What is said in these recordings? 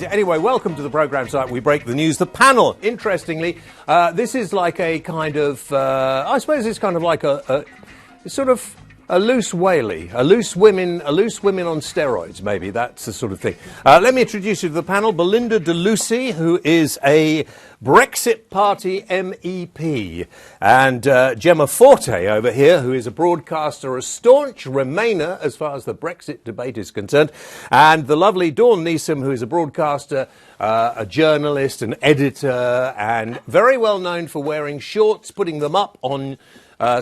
Anyway, welcome to the programme tonight. We break the news. The panel, interestingly, this is like a kind of, I suppose it's kind of like a sort of a loose whaley, a loose women on steroids, maybe. That's the sort of thing. Let me introduce you to the panel. Belinda de Lucy, who is a Brexit Party MEP, and Gemma Forte over here, who is a broadcaster, a staunch Remainer as far as the Brexit debate is concerned, and the lovely Dawn Neeson, who is a broadcaster, a journalist, an editor, and very well known for wearing shorts, putting them up on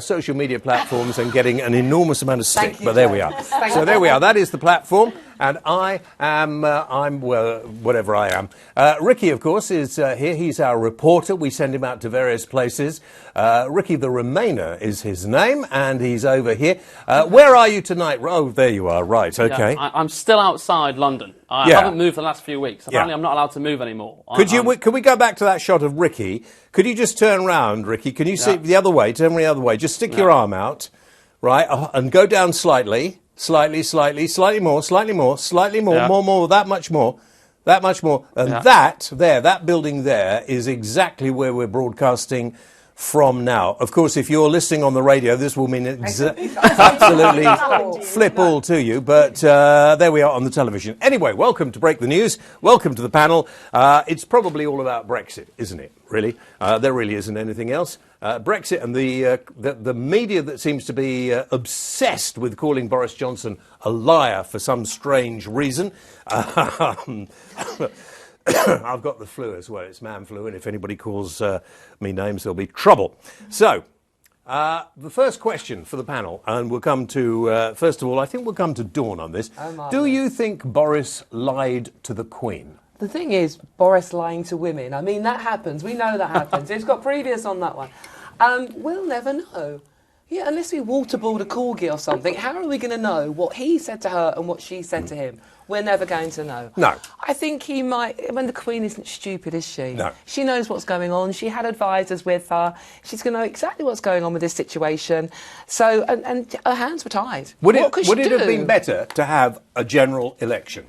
social media platforms and getting an enormous amount of stick. But there we are. So there we are. That is the platform. And I am, well, whatever I am. Ricky, of course, is here. He's our reporter. We send him out to various places. Ricky the Remainer is his name, and he's over here. Where are you tonight? Oh, there you are. Right, OK. Yeah, I'm still outside London. I haven't moved for the last few weeks. Apparently, I'm not allowed to move anymore. Could we go back to that shot of Ricky? Could you just turn round, Ricky? Can you see the other way? Turn the other way. Just stick your arm out, right, and go down slightly. Slightly more, more, that much more. And that building there is exactly where we're broadcasting from now. Of course, if you're listening on the radio, this will mean absolutely flip all to you. But there we are on the television. Anyway, welcome to Break the News. Welcome to the panel. It's probably all about Brexit, isn't it? Really? There really isn't anything else. Brexit and the media that seems to be obsessed with calling Boris Johnson a liar for some strange reason. I've got the flu as well. It's man flu, and if anybody calls me names, there'll be trouble. So, the first question for the panel, and we'll come to, first of all, I think we'll come to Dawn on this. Do you think Boris lied to the Queen? The thing is, Boris lying to women. I mean, that happens. We know that happens. It's got previous on that one. We'll never know. Yeah, unless we waterboard a corgi or something, how are we going to know what he said to her and what she said to him? We're never going to know. No. I think he might... When the Queen isn't stupid, is she? No. She knows what's going on. She had advisors with her. She's going to know exactly what's going on with this situation. So, and her hands were tied. Would it have been better to have a general election?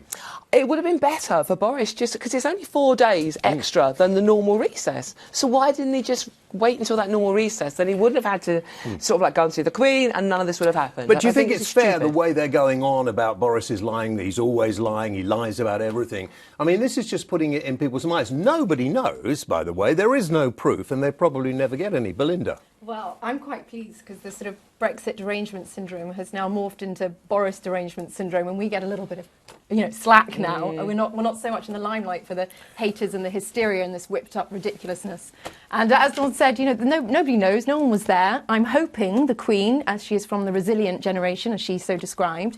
It would have been better for Boris, just because it's only 4 days extra than the normal recess. So why didn't he just wait until that normal recess? Then he wouldn't have had to sort of like go and see the Queen, and none of this would have happened. But do you think it's fair the way they're going on about Boris is lying, that he's always lying, he lies about everything? I mean, this is just putting it in people's minds. Nobody knows, by the way. There is no proof, and they probably never get any. Belinda? Well, I'm quite pleased because the sort of Brexit derangement syndrome has now morphed into Boris derangement syndrome, and we get a little bit of, slack now. We're not so much in the limelight for the haters and the hysteria and this whipped up ridiculousness. And as Dawn said, nobody knows. No one was there. I'm hoping the Queen, as she is from the resilient generation, as she so described,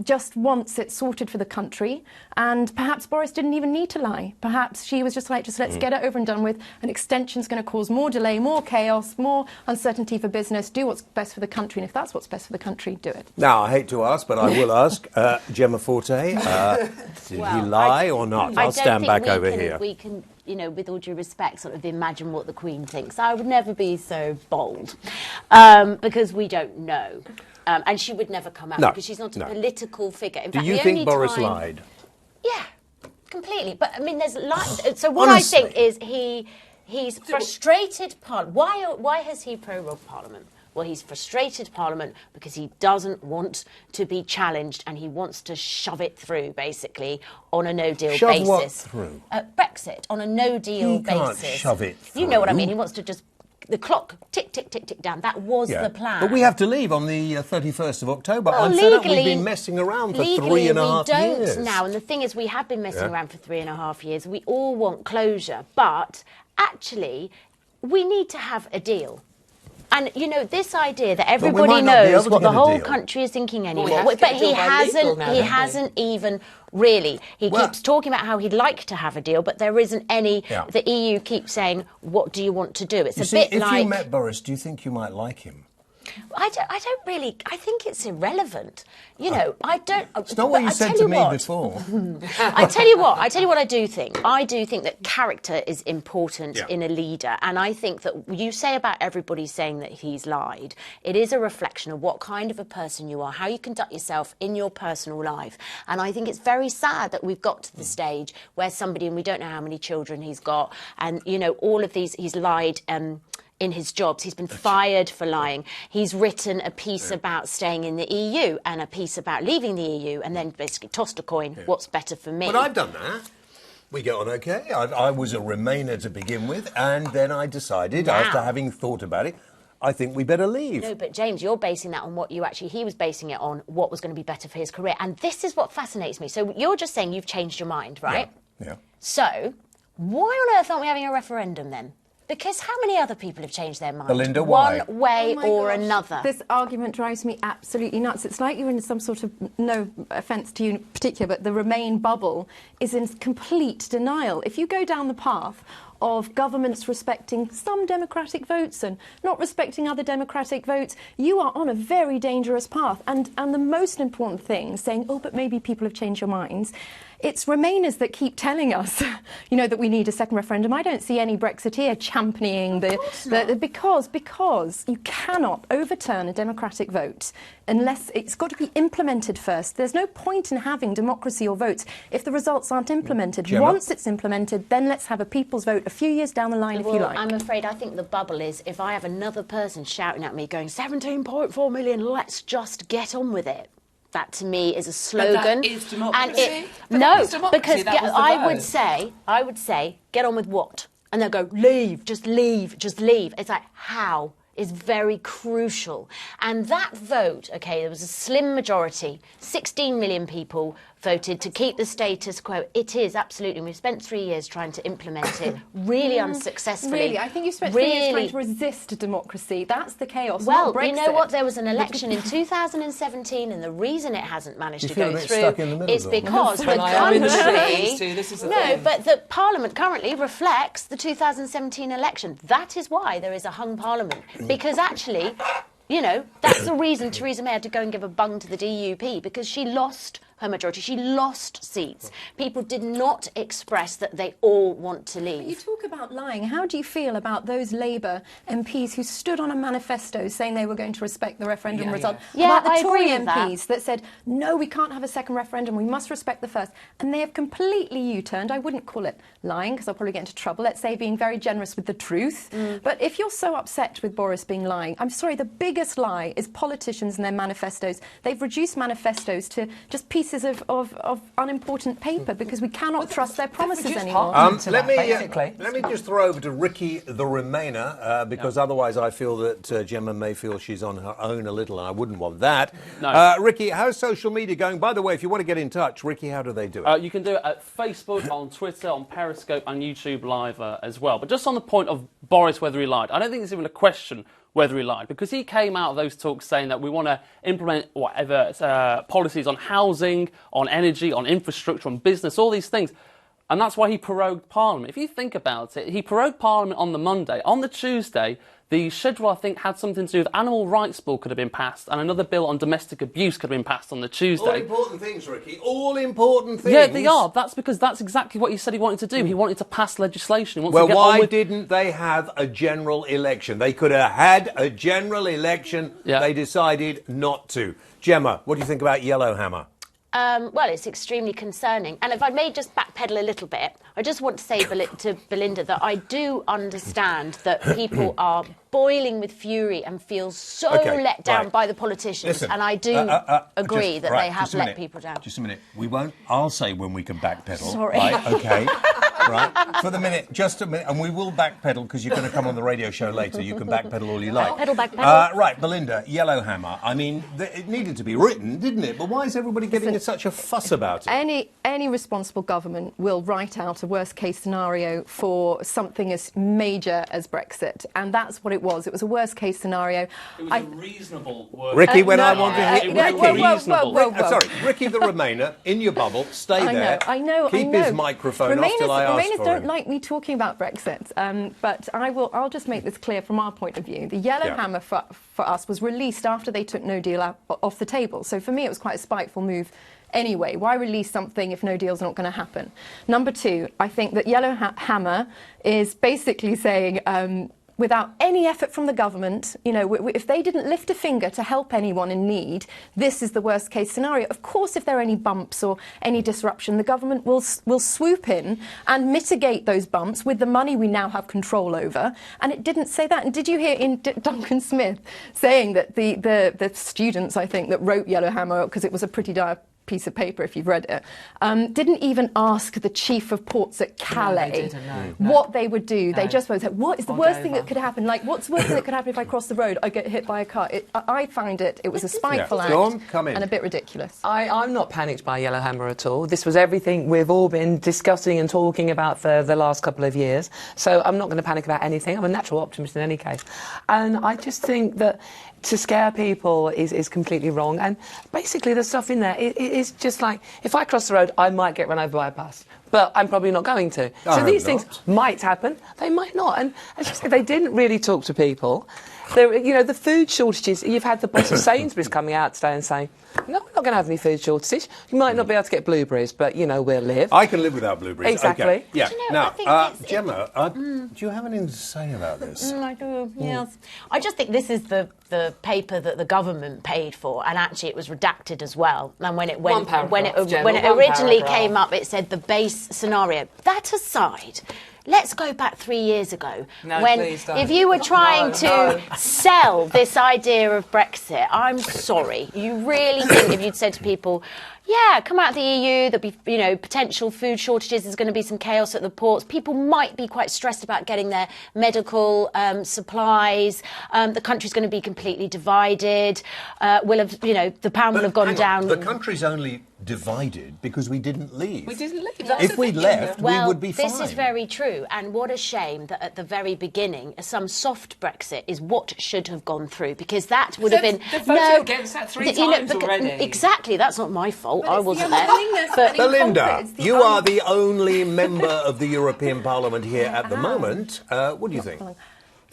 just wants it sorted for the country. And perhaps Boris didn't even need to lie. Perhaps she was just like, let's get it over and done with. An extension's going to cause more delay, more chaos, more uncertainty for business. Do what's best for the country. And if that's what's best for the country, do it. Now, I hate to ask, but I will ask. Gemma Forte, did he lie or not? I'll stand back over here. We can, with all due respect, sort of imagine what the Queen thinks. I would never be so bold because we don't know. And she would never come out because she's not a political figure. In fact, do you think Boris lied? Yeah, completely. But, I mean, there's so what honestly, I think is he's frustrated Parliament. Why has he prorogued Parliament? Well, he's frustrated Parliament because he doesn't want to be challenged and he wants to shove it through, basically, on a no-deal basis. Shove what through? Brexit, on a no-deal basis. Can't shove it through. You know what I mean? He wants to just... The clock tick, tick, tick, tick down. That was the plan. But we have to leave on the 31st of October. Well, I'm fed up we've been messing around for 3.5 years. We don't now. And the thing is, we have been messing around for 3.5 years. We all want closure. But actually, we need to have a deal. And, this idea that everybody knows what the whole country is thinking anymore. But he hasn't even really. He keeps talking about how he'd like to have a deal, but there isn't any. The EU keeps saying, what do you want to do? It's a bit like... If you met Boris, do you think you might like him? I don't really. I think it's irrelevant. You know, I don't. It's not what you said to me before. I tell you what. I do think. I do think that character is important in a leader, and I think that you say about everybody saying that he's lied. It is a reflection of what kind of a person you are, how you conduct yourself in your personal life, and I think it's very sad that we've got to the stage where somebody, and we don't know how many children he's got, and you know, all of these, he's lied. In his jobs. He's been fired for lying. He's written a piece about staying in the EU and a piece about leaving the EU, and then basically tossed a coin, what's better for me? But I've done that. We get on okay. I was a Remainer to begin with, and then I decided, after having thought about it, I think we better leave. No, but James, you're basing that on what you actually... He was basing it on what was going to be better for his career. And this is what fascinates me. So you're just saying you've changed your mind, right? Yeah. So why on earth aren't we having a referendum then? Because how many other people have changed their mind? Belinda, why? One way or another. This argument drives me absolutely nuts. It's like you're in some sort of, no offence to you in particular, but the Remain bubble is in complete denial. If you go down the path of governments respecting some democratic votes and not respecting other democratic votes, you are on a very dangerous path. And the most important thing, saying, oh, but maybe people have changed your minds, it's Remainers that keep telling us, you know, that we need a second referendum. I don't see any Brexiteer championing because you cannot overturn a democratic vote unless it's got to be implemented first. There's no point in having democracy or votes if the results aren't implemented. Gemma? Once it's implemented, then let's have a people's vote a few years down the line, if you like. I'm afraid I think the bubble is if I have another person shouting at me going 17.4 million, let's just get on with it. That to me is a slogan. But that is democracy. Because I would say, get on with what? And they'll go, leave, just leave. It's like, how? Is very crucial. And that vote, OK, there was a slim majority, 16 million people voted to keep the status quo. It is, absolutely. We've spent 3 years trying to implement it, really unsuccessfully. Really? I think you spent 3 years trying to resist democracy. That's the chaos, well, not Brexit. You know what? There was an election in 2017, and the reason it hasn't managed to go through is because the country... No, but the Parliament currently reflects the 2017 election. That is why there is a hung Parliament. Because actually, you know, that's the reason Theresa May had to go and give a bung to the DUP, because she lost her majority. She lost seats. People did not express that they all want to leave. You talk about lying. How do you feel about those Labour MPs who stood on a manifesto saying they were going to respect the referendum result? Yeah, about the Tory MPs that said, no, we can't have a second referendum, we must respect the first. And they have completely U-turned. I wouldn't call it lying, because I'll probably get into trouble. Let's say being very generous with the truth. But if you're so upset with Boris being lying, I'm sorry, the biggest lie is politicians and their manifestos. They've reduced manifestos to just pieces of unimportant paper, because we cannot trust their promises anymore. Let me just throw over to Ricky the Remainer, because otherwise I feel that Gemma may feel she's on her own a little, and I wouldn't want that. No. Ricky, how's social media going? By the way, if you want to get in touch, Ricky, how do they do it? You can do it at Facebook, on Twitter, on Periscope and YouTube Live as well. But just on the point of Boris, whether he lied, I don't think it's even a question whether he lied, because he came out of those talks saying that we want to implement whatever policies on housing, on energy, on infrastructure, on business, all these things. And that's why he prorogued Parliament. If you think about it, he prorogued Parliament on the Monday. On the Tuesday, the schedule, I think, had something to do with animal rights bill could have been passed, and another bill on domestic abuse could have been passed on the Tuesday. All important things, Ricky. All important things. Yeah, they are. That's because that's exactly what he said he wanted to do. He wanted to pass legislation. Well, why didn't they have a general election? They could have had a general election. Yeah. They decided not to. Gemma, what do you think about Yellowhammer? Well, it's extremely concerning. And if I may just backpedal a little bit, I just want to say to Belinda that I do understand that people are boiling with fury and feel so let down by the politicians. Listen, and I do agree that they have let people down. Just a minute. We won't. I'll say when we can backpedal. Sorry. Right, OK. Right. For the minute, just a minute. And we will backpedal, because you're going to come on the radio show later. You can backpedal all you like. Backpedal. Right, Belinda, Yellowhammer. I mean, it needed to be written, didn't it? But why is everybody getting such a fuss about it? Any responsible government will write out a worst-case scenario for something as major as Brexit, and that's what it was. It was a worst-case scenario. It was a reasonable worst. Ricky, when I want to hear... reasonable. Sorry, Ricky the Remainer, in your bubble, stay there. I know. Keep his microphone off till I asked Remainers for don't him. like me talking about Brexit, but I'll just make this clear from our point of view. The Yellowhammer for us was released after they took no deal off the table. So for me, it was quite a spiteful move. Anyway, why release something if no deal's not going to happen? Number two, I think that Yellowhammer is basically saying, without any effort from the government, if they didn't lift a finger to help anyone in need, this is the worst case scenario. Of course, if there are any bumps or any disruption, the government will swoop in and mitigate those bumps with the money we now have control over. And it didn't say that. And did you hear Duncan Smith saying that the students, I think, that wrote Yellowhammer, because it was a pretty dire piece of paper if you've read it, didn't even ask the chief of ports at Calais what they would do. They just said, what is the worst thing that could happen? Like, what's the worst thing that could happen if I cross the road? I get hit by a car. I find it was a spiteful act and a bit ridiculous. I'm not panicked by Yellowhammer at all. This was everything we've all been discussing and talking about for the last couple of years. So I'm not going to panic about anything. I'm a natural optimist in any case. And I just think that to scare people is completely wrong. And basically the stuff in there is just like, if I cross the road, I might get run over by a bus. But I'm probably not going to. So these things might happen. They might not. And as you say, they didn't really talk to people. The food shortages, you've had the boss of Sainsbury's coming out today and saying, no, we're not going to have any food shortages. You might not be able to get blueberries, but, we'll live. I can live without blueberries. Exactly. Okay. Yeah. I think now, Gemma, do you have anything to say about this? I do, yes. I just think this is the paper that the government paid for, and actually it was redacted as well. And when it originally came up, it said the base scenario. That aside, let's go back 3 years ago if you were trying to sell this idea of Brexit. I'm sorry, you really think if you'd said to people, yeah, come out of the EU, there'll be, potential food shortages, there's going to be some chaos at the ports. People might be quite stressed about getting their medical supplies. The country's going to be completely divided. The pound will have gone down. The country's only divided because we didn't leave. We didn't leave. If we'd left, we would be fine. This is very true, and what a shame that at the very beginning, some soft Brexit is what should have gone through, because that would have been... The vote against that three times already. Exactly, that's not my fault. I wasn't there. But Belinda, you are the only member of the European Parliament here at the moment. What do you think?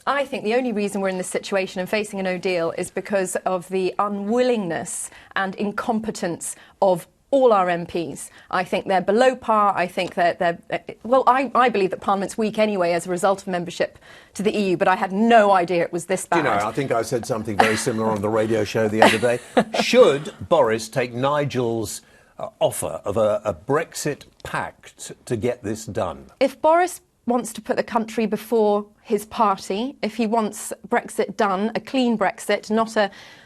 I think the only reason we're in this situation and facing a no deal is because of the unwillingness and incompetence of all our MPs. I think they're below par. I think they're I believe that Parliament's weak anyway as a result of membership to the EU, but I had no idea it was this bad. I think I said something very similar on the radio show the other day. Should Boris take Nigel's offer of a Brexit pact to get this done? If Boris wants to put the country before his party, if he wants Brexit done, a clean Brexit, not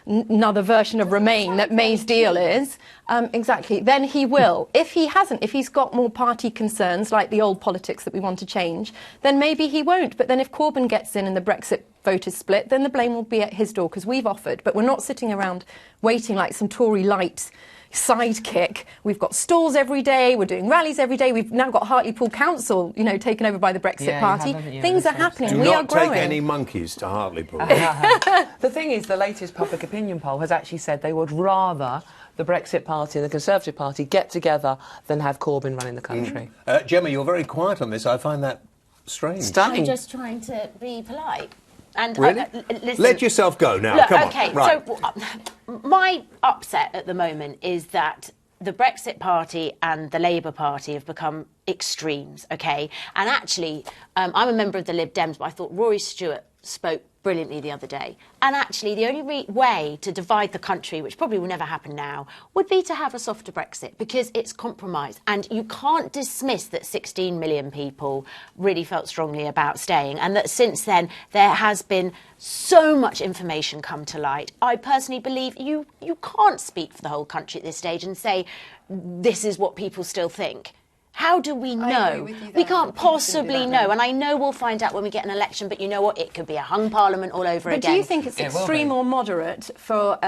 another version of Remain that May's deal is, exactly, then he will. If he hasn't, if he's got more party concerns, like the old politics that we want to change, then maybe he won't. But then if Corbyn gets in and the Brexit vote is split, then the blame will be at his door, because we've offered. But we're not sitting around waiting like some Tory light sidekick. We've got stalls every day, we're doing rallies every day, we've now got Hartlepool Council, taken over by the Brexit Party. Things are happening. Do we are not growing. take any monkeys to Hartlepool. The thing is, the latest public opinion poll has actually said they would rather the Brexit Party and the Conservative Party get together than have Corbyn running the country. Gemma, you're very quiet on this. I find that strange. Stunning. I'm just trying to be polite. And really? Listen, let yourself go now. Look, come okay, on. Right. So my upset at the moment is that the Brexit Party and the Labour Party have become extremes, okay? And actually, I'm a member of the Lib Dems, but I thought Rory Stewart spoke brilliantly the other day. And actually, the only way to divide the country, which probably will never happen now, would be to have a softer Brexit, because it's compromise. And you can't dismiss that 16 million people really felt strongly about staying, and that since then there has been so much information come to light. I personally believe you can't speak for the whole country at this stage and say this is what people still think. How do we know? We can't possibly know. And I know we'll find out when we get an election, but you know what? It could be a hung parliament all over again. But do you think it's extreme or moderate for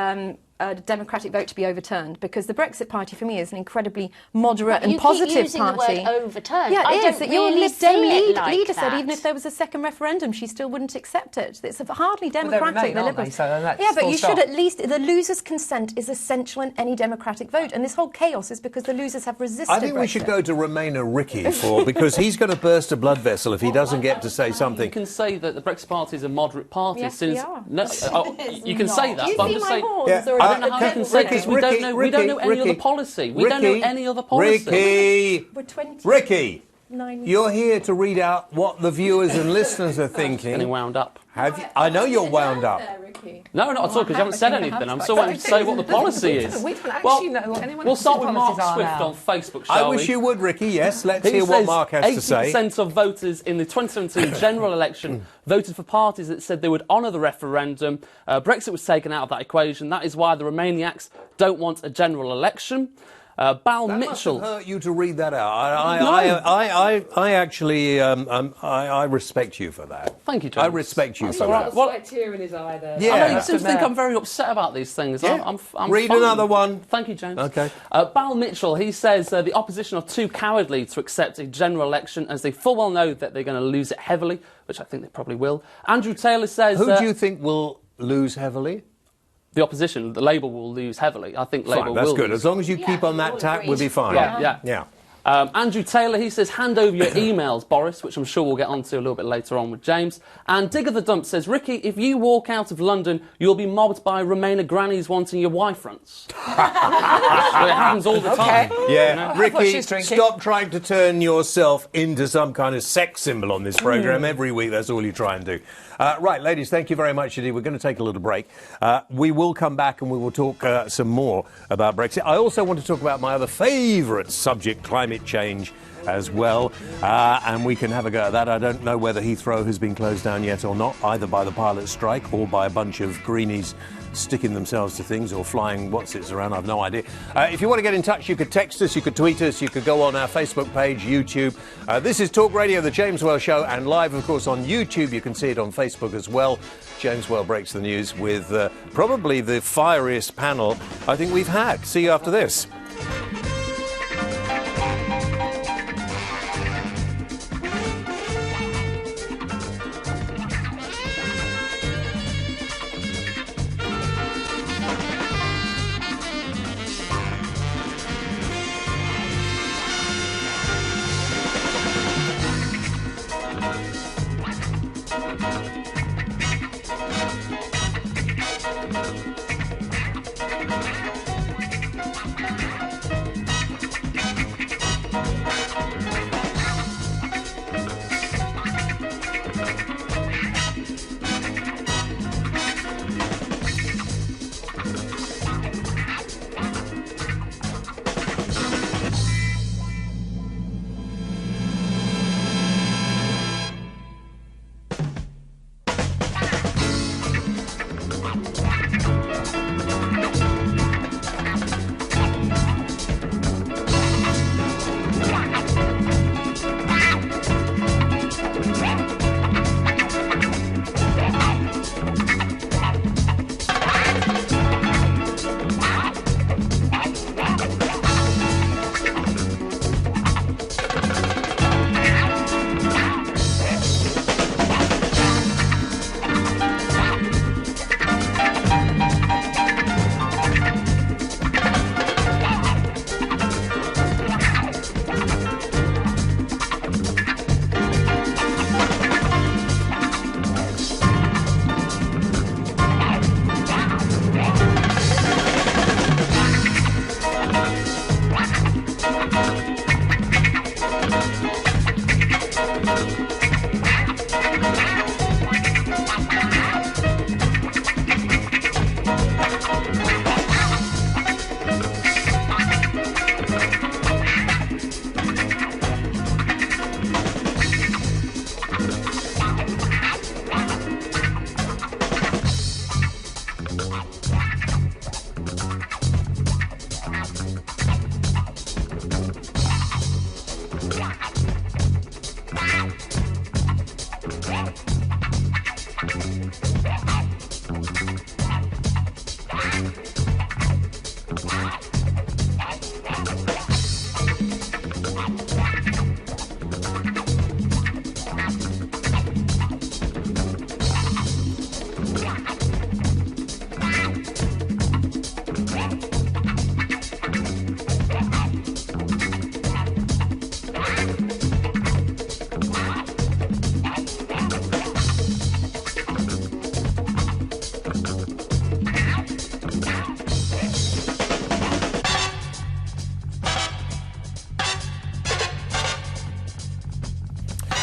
a democratic vote to be overturned, because the Brexit Party for me is an incredibly moderate and you positive keep using party. the word overturned. Yeah, I it is. don't Your really Lib Dem see it like leader said that. even if there was a second referendum, she still wouldn't accept it. It's hardly they're democratic. Remain, the aren't they? Liberals. So that's yeah, but full you stop. should at least. The loser's consent is essential in any democratic vote, and this whole chaos is because the losers have resisted. I think we should go to Remainer Ricky because he's going to burst a blood vessel if he doesn't get to say something. You can say that the Brexit Party is a moderate party. Yes, since we are. No, you can say that, You but I'm see just my saying. horns, Yeah, or I don't know how you okay, can say this. We don't know any other policy. We don't know any other policy. Ricky, We're 29 Ricky, years you're here to read out what the viewers and listeners are Getting thinking. wound up. Have you, I know you're wound up. No, not at all, because you haven't said anything. I'm still waiting to say what the policy is. We don't actually know what anyone We'll else's start with Mark policies are Swift now. on Facebook, I shall we? wish you would, Ricky. Yes, let's He hear what says Mark has to say. 80% of voters in the 2017 general election voted for parties that said they would honour the referendum. Brexit was taken out of that equation. That is why the Remainiacs don't want a general election. Bal That Mitchell. must have hurt you to read that out. I actually, I respect you for that. Thank you, James. I respect you for right. that. Well, Slight tear in his eye there. Yeah. I know you That's seem to think I'm very upset about these things. Yeah. I'm Read fine. another one. Thank you, James. Okay. Bal Mitchell, he says the opposition are too cowardly to accept a general election as they full well know that they're going to lose it heavily, which I think they probably will. Andrew Taylor says... Who do you think will lose heavily? The opposition, the Labour will lose heavily. I think Labour Fine, will that's good. lose. As long as you Yeah, keep on we that all tack, agree. we'll be fine. Yeah. Andrew Taylor, he says, hand over your emails, Boris, which I'm sure we'll get onto a little bit later on with James. And Digger the Dump says, Ricky, if you walk out of London, you'll be mobbed by Remainer grannies wanting your wife fronts. Well, it happens all the time. Yeah, what Ricky, she's drinking. stop trying to turn yourself into some kind of sex symbol on this programme. Every week, that's all you try and do. Right, ladies, thank you very much indeed. We're going to take a little break. We will come back and we will talk some more about Brexit. I also want to talk about my other favourite subject, climate change, as well. And we can have a go at that. I don't know whether Heathrow has been closed down yet or not, either by the pilot strike or by a bunch of greenies sticking themselves to things or flying what's-its around. I've no idea. If you want to get in touch, you could text us, you could tweet us, you could go on our Facebook page, YouTube. This is Talk Radio, The James Well Show, and live, of course, on YouTube. You can see it on Facebook as well. James Well breaks the news with probably the fieriest panel I think we've had. See you after this.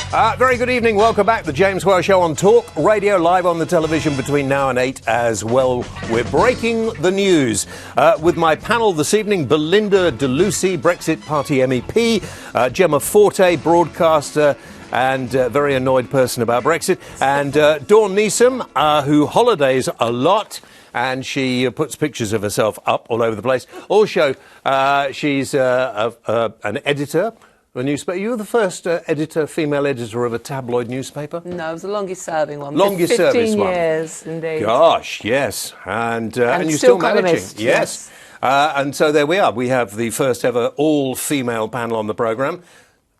Very good evening. Welcome back. The James Whale Show on Talk Radio, live on the television between now and 8 as well. We're breaking the news with my panel this evening. Belinda de Lucy, Brexit Party MEP. Gemma Forte, broadcaster and very annoyed person about Brexit. And Dawn Neeson, who holidays a lot. And she puts pictures of herself up all over the place. Also, she's an editor. A newspaper. You were the first female editor of a tabloid newspaper? No, it was the longest-serving one. Longest service one. 15 years, indeed. Gosh, yes. And you're still managing. Yes. And so there we are. We have the first ever all-female panel on the programme.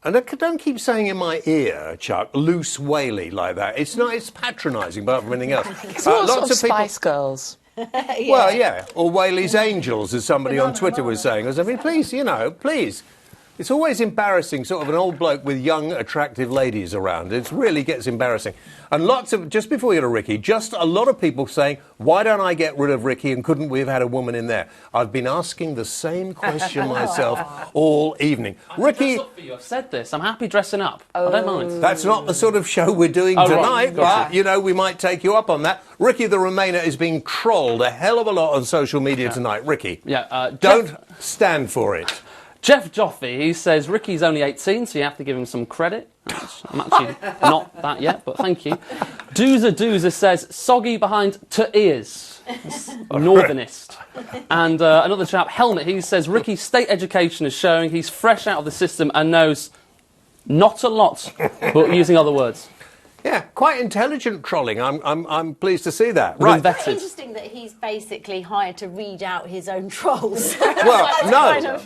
And don't keep saying in my ear, Chuck, loose whaley like that. It's not. It's patronising, apart from anything else. It's lots of Spice Girls. Well, yeah. Or Whaley's Angels, as somebody on Twitter was saying. I mean, please, please. It's always embarrassing, sort of an old bloke with young, attractive ladies around. It really gets embarrassing. And just before you go to Ricky, just a lot of people saying, why don't I get rid of Ricky and couldn't we have had a woman in there? I've been asking the same question myself all evening. Ricky... Dress up for you. I've said this. I'm happy dressing up. I don't mind. That's not the sort of show we're doing tonight, right. but, we might take you up on that. Ricky the Remainer is being trolled a hell of a lot on social media tonight. Ricky, don't stand for it. Jeff Joffe, he says Ricky's only 18, so you have to give him some credit. I'm actually not that yet, but thank you. Doozer says soggy behind to ears. Northernist. And another chap, Helmet, he says Ricky's state education is showing he's fresh out of the system and knows not a lot, but using other words. Yeah, quite intelligent trolling. I'm pleased to see that. Right. It's interesting that he's basically hired to read out his own trolls. Well, no,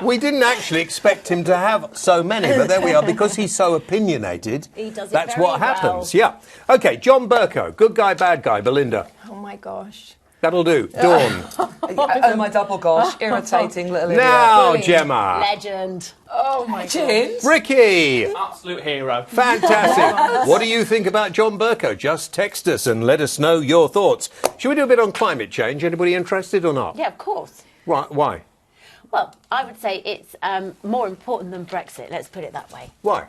we didn't actually expect him to have so many, but there we are. Because he's so opinionated, that's what happens. Yeah. Okay, John Bercow, good guy, bad guy. Belinda. Oh my gosh. That'll do. Dawn. Oh my double gosh, irritating little idiot. Now, Gemma. Legend. Oh my god. Ricky. Absolute hero. Fantastic. What do you think about John Bercow? Just text us and let us know your thoughts. Should we do a bit on climate change? Anybody interested or not? Yeah, of course. Right, why? Well, I would say it's more important than Brexit, let's put it that way. Why?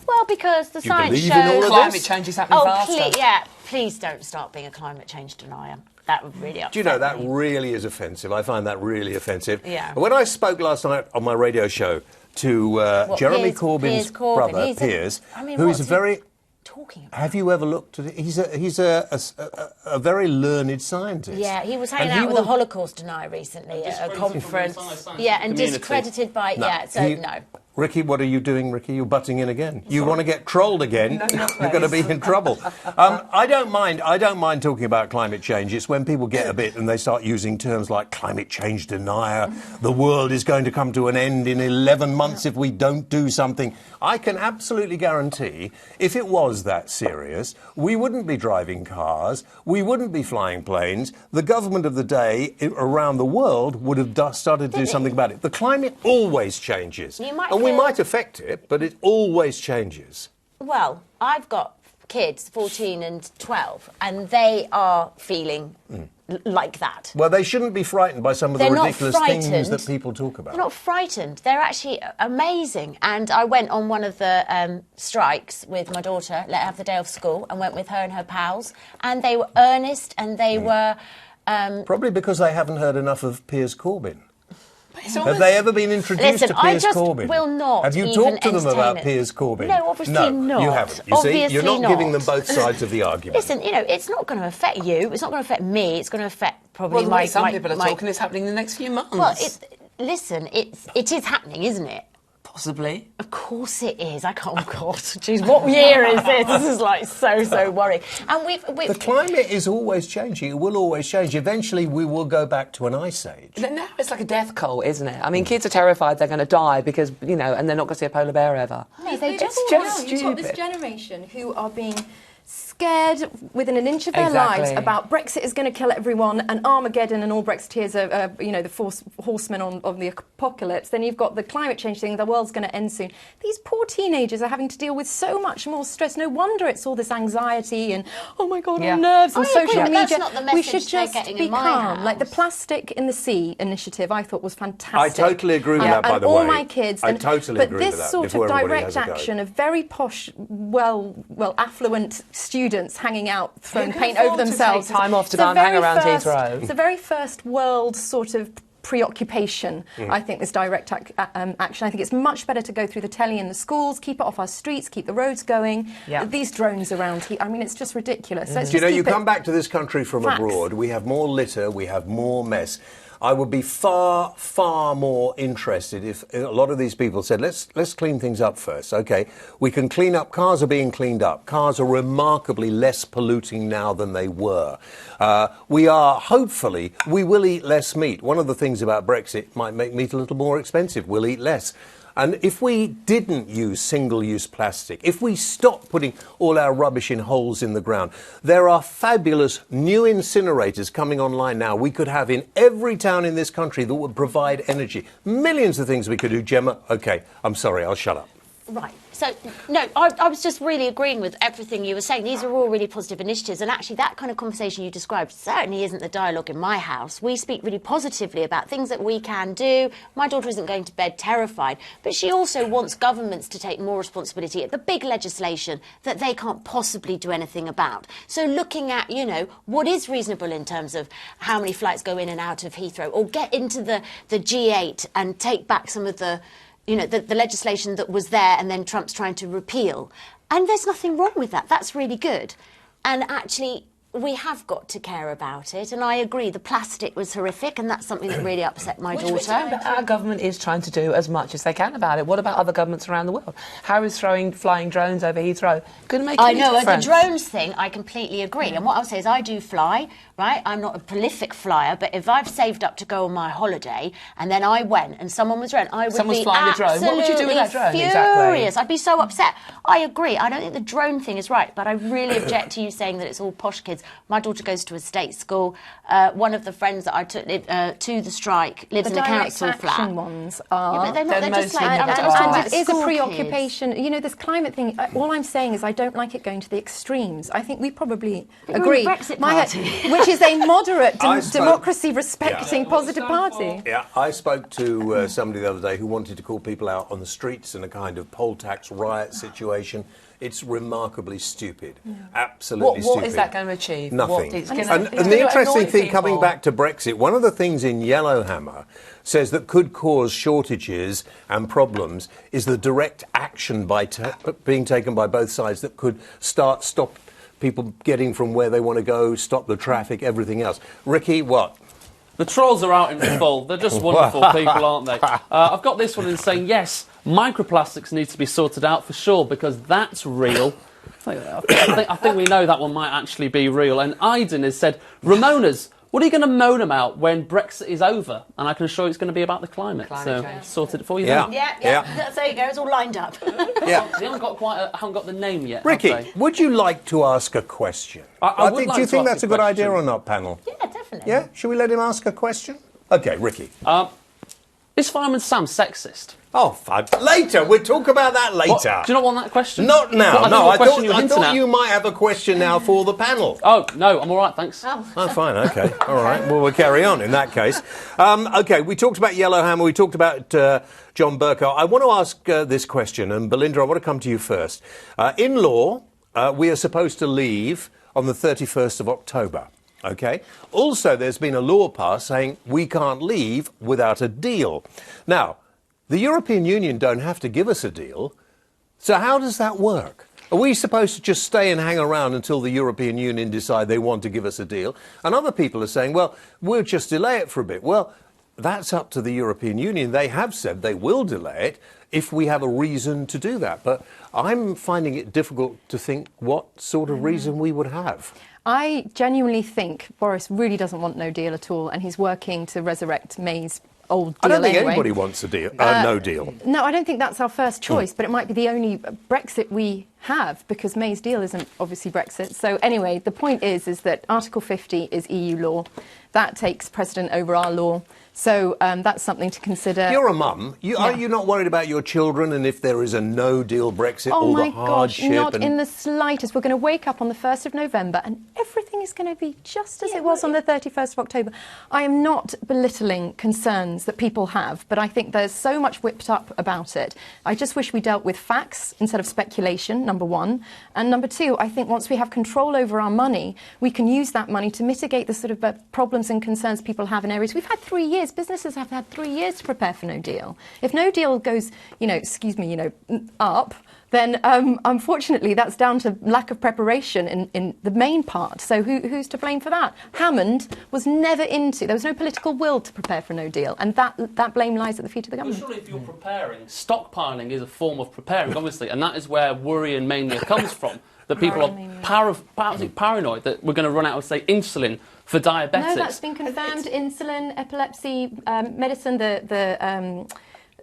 Well, because the science believe in all shows... of Climate this? change is happening faster. Please don't start being a climate change denier. That would really upset Do you know, that me. really is offensive. I find that really offensive. Yeah. When I spoke last night on my radio show to Jeremy Corbyn's brother, Piers, who is a very... Talking about. Have you ever looked at it? He's a very learned scientist. Yeah, he was hanging out with a Holocaust denier recently at a conference. Yeah, and discredited by... No. Ricky, what are you doing, Ricky? You're butting in again. You want to get trolled again? You're going to be in trouble. I don't mind talking about climate change. It's when people get a bit and they start using terms like climate change denier. The world is going to come to an end in 11 months if we don't do something. I can absolutely guarantee if it was that serious, we wouldn't be driving cars, we wouldn't be flying planes. The government of the day around the world would have started to do something about it. The climate always changes. We might affect it, but it always changes. Well, I've got kids, 14 and 12, and they are feeling like that. Well, they shouldn't be frightened by some of the ridiculous things that people talk about. They're not frightened. They're actually amazing. And I went on one of the strikes with my daughter, let her have the day off school, and went with her and her pals, and they were earnest, and they were... Probably because they haven't heard enough of Piers Corbyn. Have they ever been introduced to Piers Corbyn? Will not. Have you talked to them about Piers Corbyn? No, obviously not. You haven't. You see, you're not giving them both sides of the argument. Listen, it's not going to affect you. It's not going to affect me. It's going to affect probably my... Some people are talking it's happening in the next few months. Well, it is happening, isn't it? Possibly. Of course it is. Oh, God. Jeez, what year is this? This is, like, so worrying. And the climate is always changing. It will always change. Eventually, we will go back to an ice age. Now it's like a death cult, isn't it? I mean, kids are terrified they're going to die because, and they're not going to see a polar bear ever. No, It's just You've got stupid. this generation who are being scared within an inch of their lives about Brexit is going to kill everyone and Armageddon and all Brexiteers are the horsemen of the apocalypse. Then you've got the climate change thing, the world's going to end soon. These poor teenagers are having to deal with so much more stress. No wonder it's all this anxiety and, oh my God, our nerves and social media. That's not the message we should just be calm. Like the Plastic in the Sea initiative, I thought was fantastic. I totally agree with that, by the way. And all my kids. I totally agree with that. But this sort of direct action of very posh, affluent students hanging out, throwing paint over themselves. Take time off to go and hang around Heathrow. It's the very first world sort of preoccupation, I think, this direct action. I think it's much better to go through the telly in the schools, keep it off our streets, keep the roads going. These drones around here, I mean, it's just ridiculous. So you come back to this country from abroad, we have more litter, we have more mess. I would be far, far more interested if a lot of these people said, let's clean things up first. OK, we can clean up. Cars are being cleaned up. Cars are remarkably less polluting now than they were. We will eat less meat. One of the things about Brexit might make meat a little more expensive. We'll eat less. And if we didn't use single-use plastic, if we stopped putting all our rubbish in holes in the ground, there are fabulous new incinerators coming online now we could have in every town in this country that would provide energy. Millions of things we could do, Gemma. OK, I'm sorry, I'll shut up. Right. So, no, I was just really agreeing with everything you were saying. These are all really positive initiatives. And actually, that kind of conversation you described certainly isn't the dialogue in my house. We speak really positively about things that we can do. My daughter isn't going to bed terrified. But she also wants governments to take more responsibility at the big legislation that they can't possibly do anything about. So looking at, what is reasonable in terms of how many flights go in and out of Heathrow, or get into the G8 and take back some of the legislation that was there and then Trump's trying to repeal. And there's nothing wrong with that. That's really good. And actually, we have got to care about it. And I agree, the plastic was horrific, and that's something that really upset my daughter. But our government is trying to do as much as they can about it. What about other governments around the world? How is flying drones over Heathrow going to make any difference? The drones thing, I completely agree. And what I'll say is I do fly, right? I'm not a prolific flyer, but if I've saved up to go on my holiday and then I went and someone was around, I would Someone's be flying the drone. What would you do with that drone? Furious. Exactly. I'd be so upset. I agree. I don't think the drone thing is right, but I really object to you saying that it's all posh kids. My daughter goes to a state school. One of the friends that I took to the strike lives in a council flat. The direct action ones are... Yeah, but they're not, they're just like... And it is a preoccupation. This climate thing, all I'm saying is I don't like it going to the extremes. I think we probably agree. Brexit party. Which is a moderate, democracy-respecting, positive party. Yeah, I spoke to somebody the other day who wanted to call people out on the streets in a kind of poll tax riot situation. It's remarkably stupid. Absolutely stupid. What is that going to achieve? Nothing. And the interesting thing, coming back to Brexit, one of the things in Yellowhammer says that could cause shortages and problems is the direct action being taken by both sides that could stop people getting from where they want to go, stop the traffic, everything else. Ricky, what? The trolls are out in full. They're just wonderful people, aren't they? I've got this one in saying, yes, microplastics need to be sorted out for sure, because that's real. I think we know that one might actually be real. And Aiden has said, Ramona's, what are you going to moan about when Brexit is over? And I can assure you it's going to be about the climate. So sorted it for you then. Yeah. There you go. It's all lined up. Yeah. I haven't got the name yet. Ricky, would you like to ask a question? Do you think that's a good idea or not, panel? Yeah, definitely. Yeah? Should we let him ask a question? OK, Ricky. Is Fireman Sam sexist? Oh, fine. Later. We'll talk about that later. What? Do you not want that question? Not now. No, I thought you might have a question now for the panel. Oh, no, I'm all right, thanks. Oh, fine. OK. All right. Well, we'll carry on in that case. OK, we talked about Yellowhammer. We talked about John Burkow. I want to ask this question, and Belinda, I want to come to you first. In law, we are supposed to leave on the 31st of October. OK? Also, there's been a law passed saying we can't leave without a deal. Now, the European Union don't have to give us a deal. So how does that work? Are we supposed to just stay and hang around until the European Union decide they want to give us a deal? And other people are saying, well, we'll just delay it for a bit. Well, that's up to the European Union. They have said they will delay it if we have a reason to do that. But I'm finding it difficult to think what sort of reason we would have. I genuinely think Boris really doesn't want no deal at all, and he's working to resurrect May's old deal I don't think anyway. anybody wants a deal, no deal. No, I don't think that's our first choice, but it might be the only Brexit we have, because May's deal isn't obviously Brexit. So anyway, the point is that Article 50 is EU law. That takes precedent over our law. So that's something to consider. You're a mum. Are you not worried about your children and if there is a no-deal Brexit, all the hardship? Oh my gosh, not in the slightest. We're going to wake up on the 1st of November and everything is going to be just as it was on the 31st of October. I am not belittling concerns that people have, but I think there's so much whipped up about it. I just wish we dealt with facts instead of speculation, number one. And number two, I think once we have control over our money, we can use that money to mitigate the sort of problems and concerns people have in areas. We've had 3 years. Businesses have had 3 years to prepare for no deal. If no deal goes, up, then unfortunately that's down to lack of preparation in the main part. So who's to blame for that? Hammond was never there was no political will to prepare for no deal, and that blame lies at the feet of the government. Well, surely if you're preparing, stockpiling is a form of preparing, obviously, and that is where worry and mania comes from. That people are paranoid that we're going to run out of, say, insulin for diabetics. No, that's been confirmed. Insulin, epilepsy, medicine, the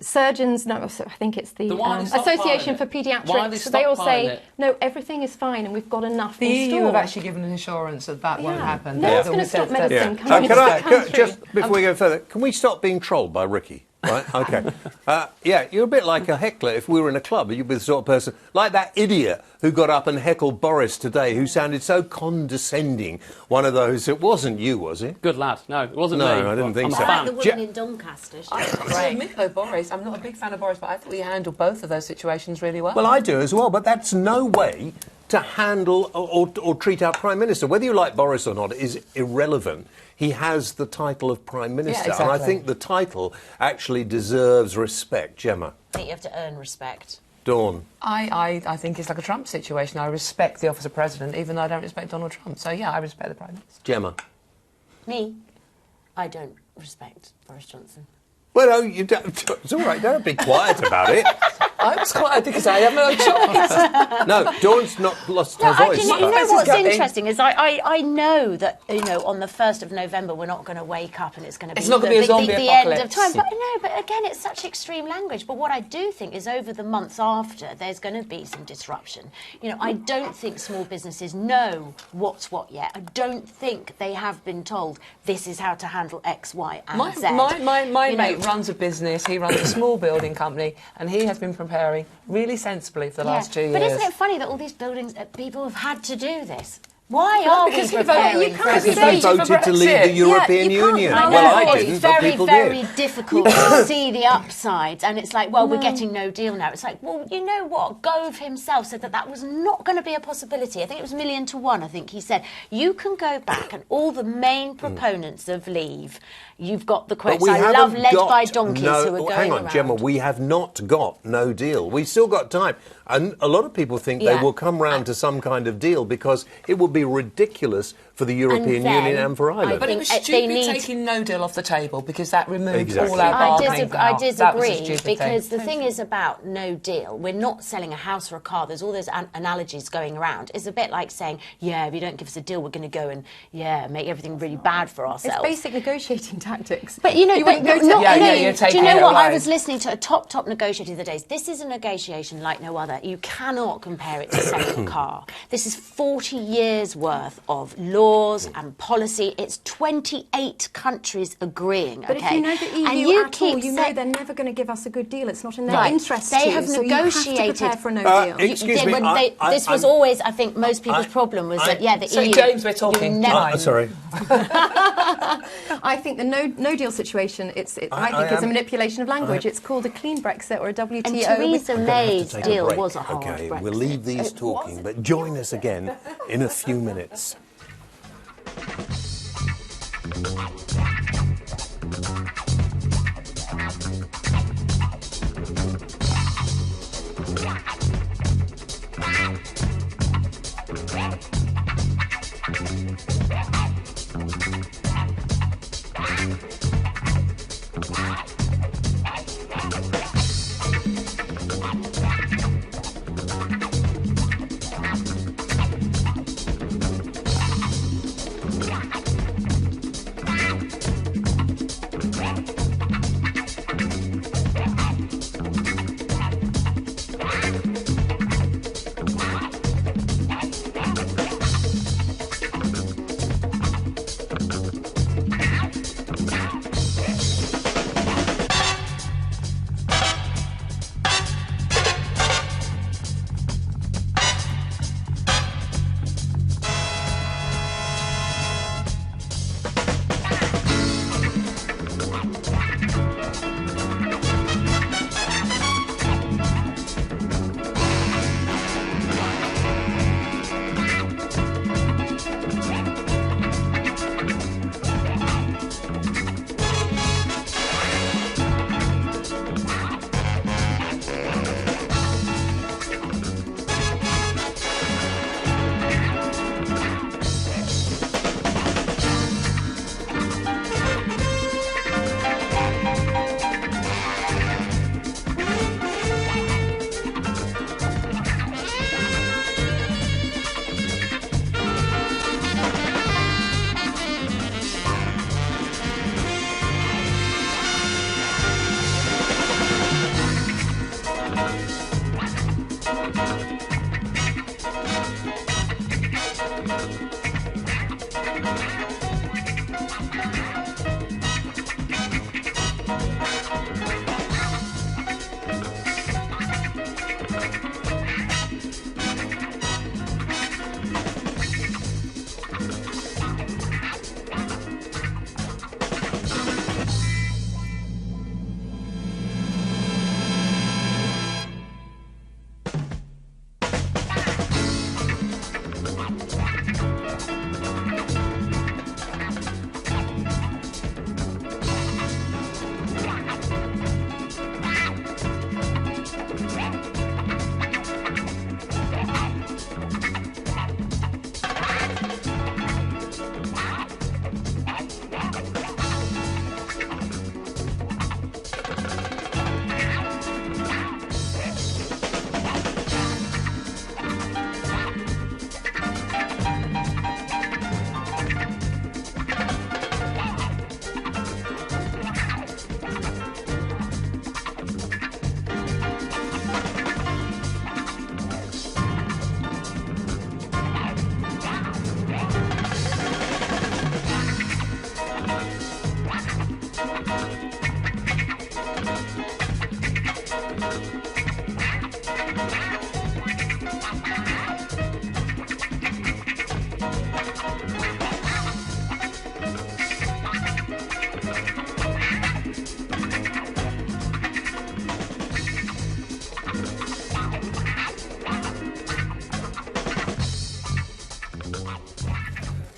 surgeons, no, I think it's the Association for Paediatrics. They all say, no, everything is fine and we've got enough the in EU store. have actually given an assurance that won't happen. No, it's going to stop medicine coming Can into I, the country. just before we go further, can we stop being trolled by Ricky? Right, OK. You're a bit like a heckler. If we were in a club, you'd be the sort of person, like that idiot who got up and heckled Boris today, who sounded so condescending. One of those, it wasn't you, was it? Good lad. No, it wasn't me. No, I didn't think so. Like the woman in Doncaster. I have to admit, though, Boris, I'm not a big fan of Boris, but I thought he handled both of those situations really well. Well, I do as well, but that's no way to handle or treat our Prime Minister. Whether you like Boris or not is irrelevant. He has the title of Prime Minister, exactly. and I think the title actually deserves respect. Gemma? I think you have to earn respect. Dawn? I think it's like a Trump situation. I respect the office of President, even though I don't respect Donald Trump. So, yeah, I respect the Prime Minister. Gemma? Me? I don't respect Boris Johnson. Well, no, you don't, it's all right. Don't be quiet about it. I was quiet because I have no choice. No, Dawn's not lost her voice. Actually, you know what's interesting is I know that, on the 1st of November we're not going to wake up and it's going to be a zombie the apocalypse. end of time. But but again, it's such extreme language. But what I do think is over the months after, there's going to be some disruption. I don't think small businesses know what's what yet. I don't think they have been told this is how to handle X, Y, and Z. My mate runs a business. He runs a small building company, and he has been preparing really sensibly for the last 2 years. But isn't it funny that all these buildings, people have had to do this? Why are we because preparing for Because this? they voted to leave the European Union. I know, Well, I it's didn't, very, but people very did. difficult to see the upsides. And it's like, well, we're getting no deal now. It's like, well, you know what? Gove himself said that was not going to be a possibility. I think it was 1,000,000 to 1, I think he said. You can go back and all the main proponents of leave, you've got the quotes. I love led by donkeys who are going around. Hang on, Gemma, we have not got no deal. We've still got time. And a lot of people think they will come round to some kind of deal because it would be ridiculous for the European Union and for Ireland. But it was stupid taking no deal off the table because that removed all our bargaining power. I disagree because the thing is about no deal. We're not selling a house or a car. There's all those analogies going around. It's a bit like saying, if you don't give us a deal, we're going to go and make everything really bad for ourselves. It's basic negotiating tactics. But do you know what? Away. I was listening to a top negotiator the other day. This is a negotiation like no other. You cannot compare it to selling a car. This is 40 years worth of laws and policy. It's 28 countries agreeing. But if you know the EU at all, you know they're never going to give us a good deal. It's not in their interest. They have negotiated. You have to prepare for a no deal. Excuse me. This was always, I think, most people's problem was that the EU. James, we're talking. Sorry. I think the no deal situation. I think it's a manipulation of language. It's called a clean Brexit or a WTO. And Theresa May's deal was a hard Brexit. Okay, we'll leave these talking, but join us again in a few minutes.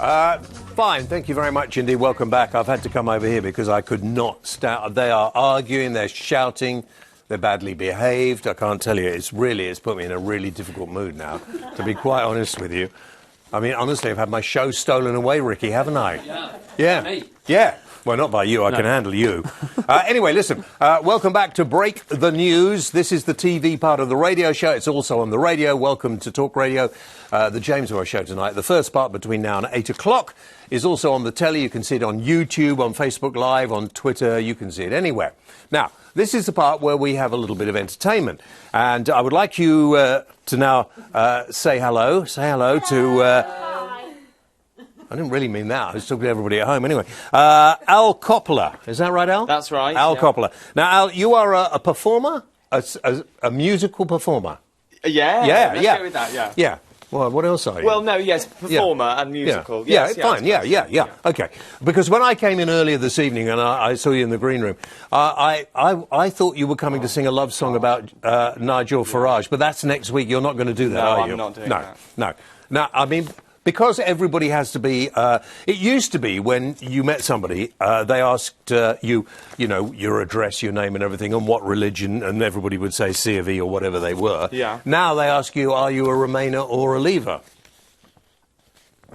Fine, thank you very much indeed. Welcome back. I've had to come over here because I could not stand. They are arguing, they're shouting, they're badly behaved. I can't tell you. It's put me in a really difficult mood now, to be quite honest with you. I mean, honestly, I've had my show stolen away, Ricky, haven't I? Yeah. Me. Yeah. Well, not by you. I can handle you. Anyway, listen. Welcome back to Break the News. This is the TV part of the radio show. It's also on the radio. Welcome to Talk Radio, the James Moore Show tonight. The first part between now and 8 o'clock is also on the telly. You can see it on YouTube, on Facebook Live, on Twitter. You can see it anywhere. Now, this is the part where we have a little bit of entertainment. And I would like you to now say hello. Say hello to... I didn't really mean that. I was talking to everybody at home anyway. Al Coppola. Is that right, Al? That's right. Al Coppola. Now, Al, you are a performer? A musical performer? Yeah. Yeah. Let's go with that, yeah. Yeah. Well, what else are you? Well, no, yes, performer and musical. Yeah, Yes, fine. Yeah. Okay. Because when I came in earlier this evening and I saw you in the green room, I thought you were coming to sing a love song about Nigel Farage, but that's next week. You're not going to do that, are you? I'm not doing that. No. Now, I mean... Because everybody has to be... it used to be when you met somebody, they asked you know, your address, your name and everything, and what religion, and everybody would say C of E or whatever they were. Yeah. Now they ask you, are you a Remainer or a Leaver?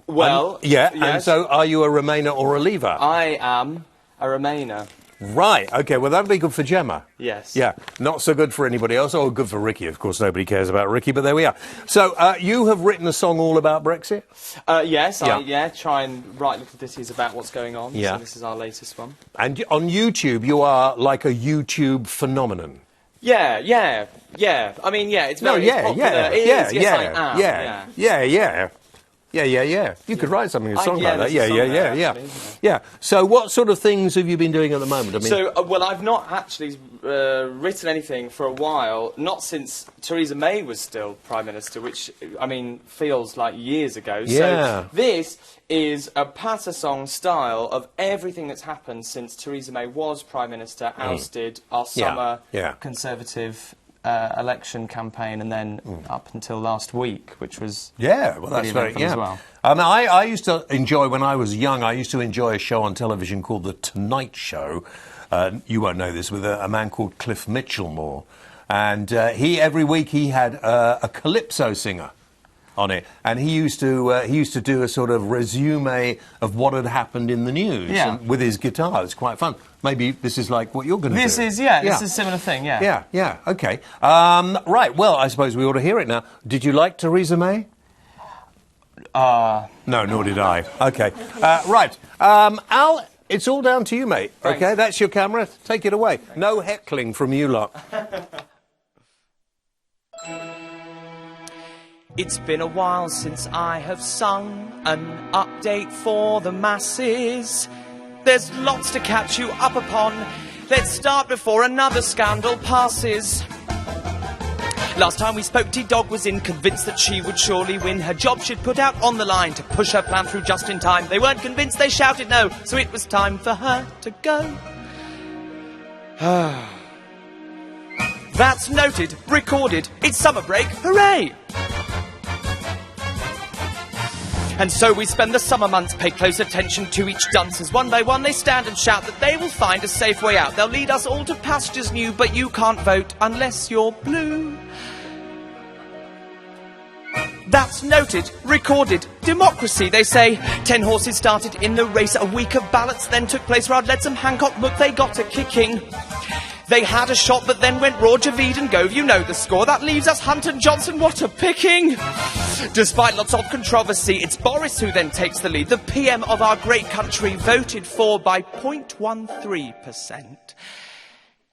Well, yes. Yes. And so are you a Remainer or a Leaver? I am a Remainer. Right, OK, well, that'd be good for Gemma. Yes. Yeah, not so good for anybody else, or good for Ricky. Of course, nobody cares about Ricky, but there we are. So, you have written a song all about Brexit? Yes, Yeah. I try and write little ditties about what's going on. Yeah. So this is our latest one. And on YouTube, you are like a YouTube phenomenon. Yeah. I mean, yeah, it's very it's popular. It is, yes, I am. Yeah. You could write something, a song like that. Actually, Yeah. So what sort of things have you been doing at the moment? I mean, So, well, I've not actually written anything for a while, not since Theresa May was still Prime Minister, which, I mean, feels like years ago. Yeah. So this is a patter-song style of everything that's happened since Theresa May was Prime Minister, ousted our summer Conservative election campaign, and then up until last week, which was well, that's very as well. I used to enjoy, when I was young, I used to enjoy a show on television called The Tonight Show. You won't know this, with a man called Cliff Mitchellmore, and every week he had a calypso singer on it, and he used to do a sort of resume of what had happened in the news and with his guitar. It's quite fun. Maybe this is like what you're going to do. This is a similar thing, Yeah, OK. Right, well, I suppose we ought to hear it now. Did you like Theresa May? No, nor did I. OK. Right. Al, it's all down to you, mate. Thanks. OK, that's your camera. Take it away. Thanks. No heckling from you lot. It's been a while since I have sung an update for the masses. There's lots to catch you up upon. Let's start before another scandal passes. Last time we spoke, T-Dog was convinced that she would surely win. Her job she'd put out on the line to push her plan through just in time. They weren't convinced, they shouted no, so it was time for her to go. That's noted, recorded, it's summer break, hooray! And so we spend the summer months, pay close attention to each dunce, as one by one they stand and shout that they will find a safe way out. They'll lead us all to pastures new, but you can't vote unless you're blue. That's noted, recorded, democracy, they say. 10 horses started in the race, a week of ballots then took place. Rod led some Hancock, but they got a kicking. They had a shot, but then went raw, Javid and Gove, you know the score. That leaves us Hunt and Johnson, what a picking! Despite lots of controversy, it's Boris who then takes the lead. The PM of our great country voted for by 0.13%.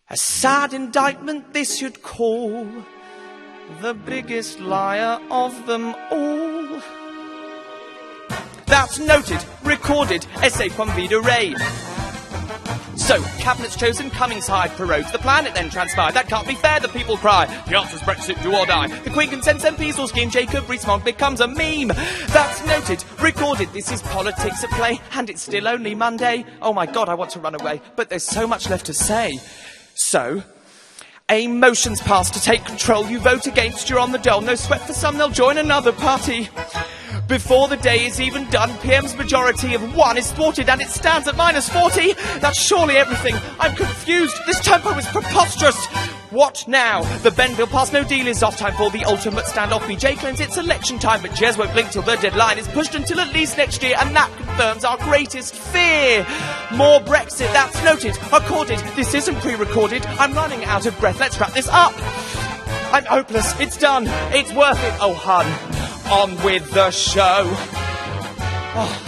A sad indictment this you'd call. The biggest liar of them all. That's noted, recorded, essay convidere. So, cabinet's chosen, Cummings hired prorogues. The plan, it then transpired. That can't be fair, the people cry. The answer's Brexit, do or die. The Queen consents, MPs all scheme. Jacob Rees-Mogg becomes a meme. That's noted, recorded. This is politics at play, and it's still only Monday. Oh my God, I want to run away, but there's so much left to say. So, a motion's passed to take control. You vote against, you're on the dole. No sweat for some, they'll join another party. Before the day is even done, PM's majority of 1 is thwarted and it stands at -40. That's surely everything. I'm confused. This tempo is preposterous. What now? The Ben bill passed, no deal is off. Time for the ultimate standoff. BJ claims it's election time, but Jez won't blink till the deadline is pushed until at least next year, and that confirms our greatest fear. More Brexit, that's noted, accorded. This isn't pre-recorded. I'm running out of breath. Let's wrap this up. I'm hopeless. It's done. It's worth it. Oh, hun. On with the show. Oh.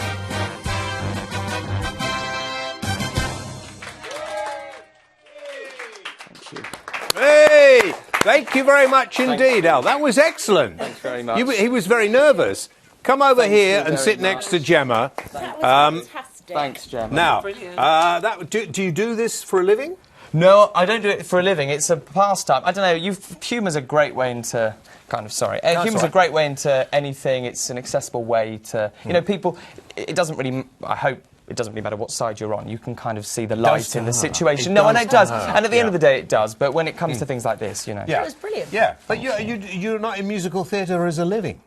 Hey! Thank you very much indeed, Al. That was excellent. Thanks very much. He was very nervous. Come over here and sit next to Gemma. That was fantastic. Thanks, Gemma. Now, do you do this for a living? No, I don't do it for a living. It's a pastime. I don't know. Humour's a great way into... humour's a great way into anything. It's an accessible way to... You know, people... It doesn't really... I hope... It doesn't really matter what side you're on. You can kind of see the light in the situation. No, I know it does. And at the end of the day, it does. But when it comes to things like this, you know... Yeah. It was brilliant. Yeah, but you're not in musical theatre as a living.